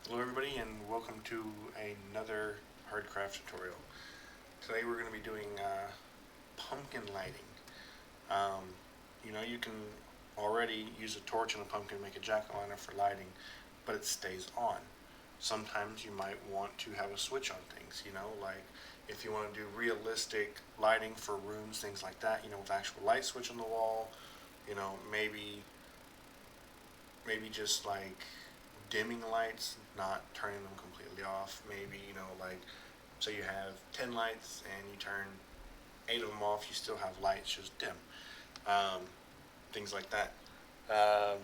Hello everybody and welcome to another Hardcraft tutorial. Today we're going to be doing pumpkin lighting. Um, you can already use a torch and a pumpkin to make a jack-o'-lantern for lighting, but it stays on. Sometimes you might want to have a switch on things, like if you want to do realistic lighting for rooms, things like that, with actual light switch on the wall, maybe just like dimming lights, not turning them completely off. Maybe, like, so you have 10 lights and you turn 8 of them off, you still have lights, just dim. Um, Things like that. Um,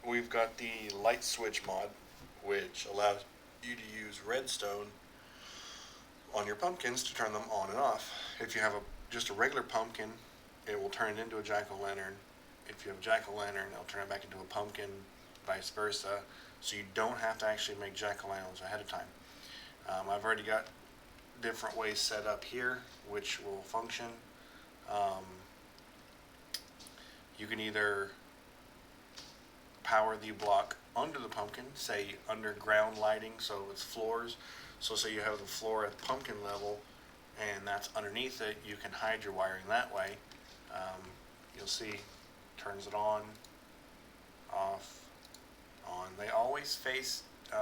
we've got the light switch mod, which allows you to use redstone on your pumpkins to turn them on and off. If you have just a regular pumpkin, it will turn it into a jack-o'-lantern. If you have a jack-o'-lantern, it'll turn it back into a pumpkin, vice versa. So you don't have to actually make jack-o'-lanterns ahead of time. I've already got different ways set up here which will function. You can either power the block under the pumpkin, say underground lighting, so it's floors. So say you have the floor at pumpkin level and that's underneath it, you can hide your wiring that way. You'll see, turns it on, off, on. They always face to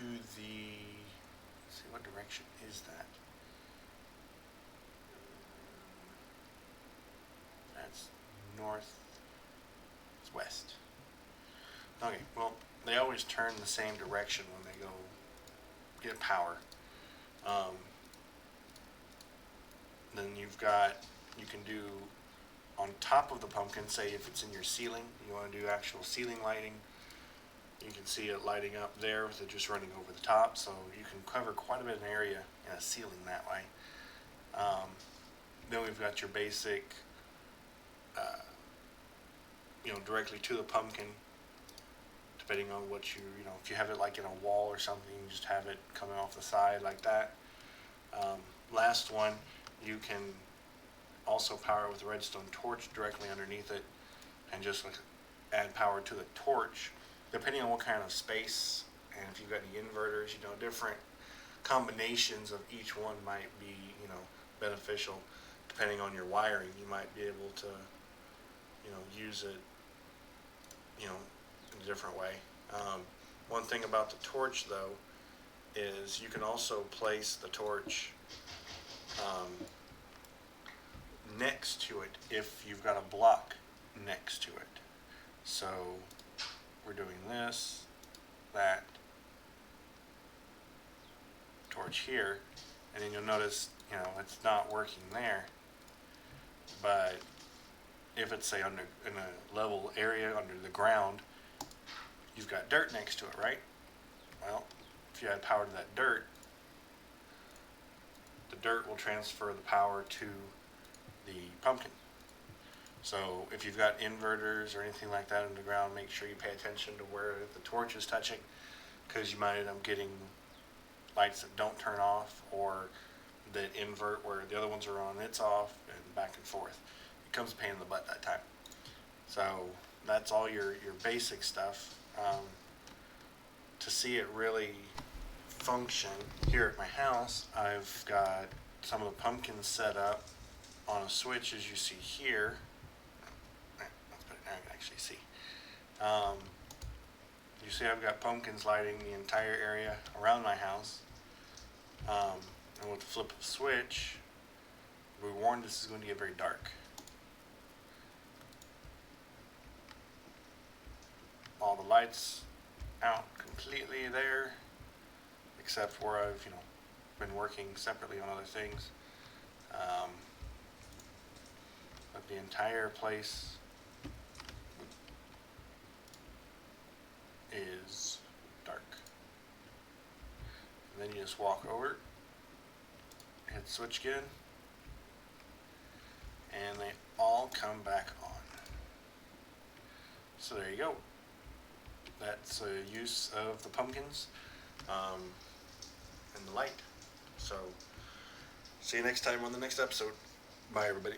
the, let's see, what direction is that? That's north, it's west. Okay, well, they always turn the same direction when they go get power. Then you can do on top of the pumpkin, say if it's in your ceiling, you want to do actual ceiling lighting, you can see it lighting up there with it just running over the top, so you can cover quite a bit of an area in a ceiling that way. Then we've got your basic, directly to the pumpkin, depending on what if you have it like in a wall or something, you just have it coming off the side like that. Last one, you can also power with a redstone torch directly underneath it and just add power to the torch, depending on what kind of space, and if you've got any inverters, different combinations of each one might be, beneficial. Depending on your wiring, you might be able to, use it, in a different way. One thing about the torch, though, is you can also place the torch next to it if you've got a block next to it. So we're doing this, that, torch here, and then you'll notice, it's not working there. But if it's, say, in a level area under the ground, you've got dirt next to it, right? Well, if you add power to that dirt, the dirt will transfer the power to the pumpkin. So if you've got inverters or anything like that underground, make sure you pay attention to where the torch is touching, because you might end up getting lights that don't turn off, or that invert where the other ones are on, it's off, and back and forth. It becomes a pain in the butt that time. So that's all your basic stuff. To see it really function here at my house, I've got some of the pumpkins set up on a switch, as you see here. Let's put it there, I can actually see. You see I've got pumpkins lighting the entire area around my house. And with the flip of the switch, we're warned this is going to get very dark. All the lights out completely there, except where I've been working separately on other things. But the entire place is dark. And then you just walk over, hit switch again, and they all come back on. So there you go. That's a use of the pumpkins and the light. So see you next time on the next episode. Bye, everybody.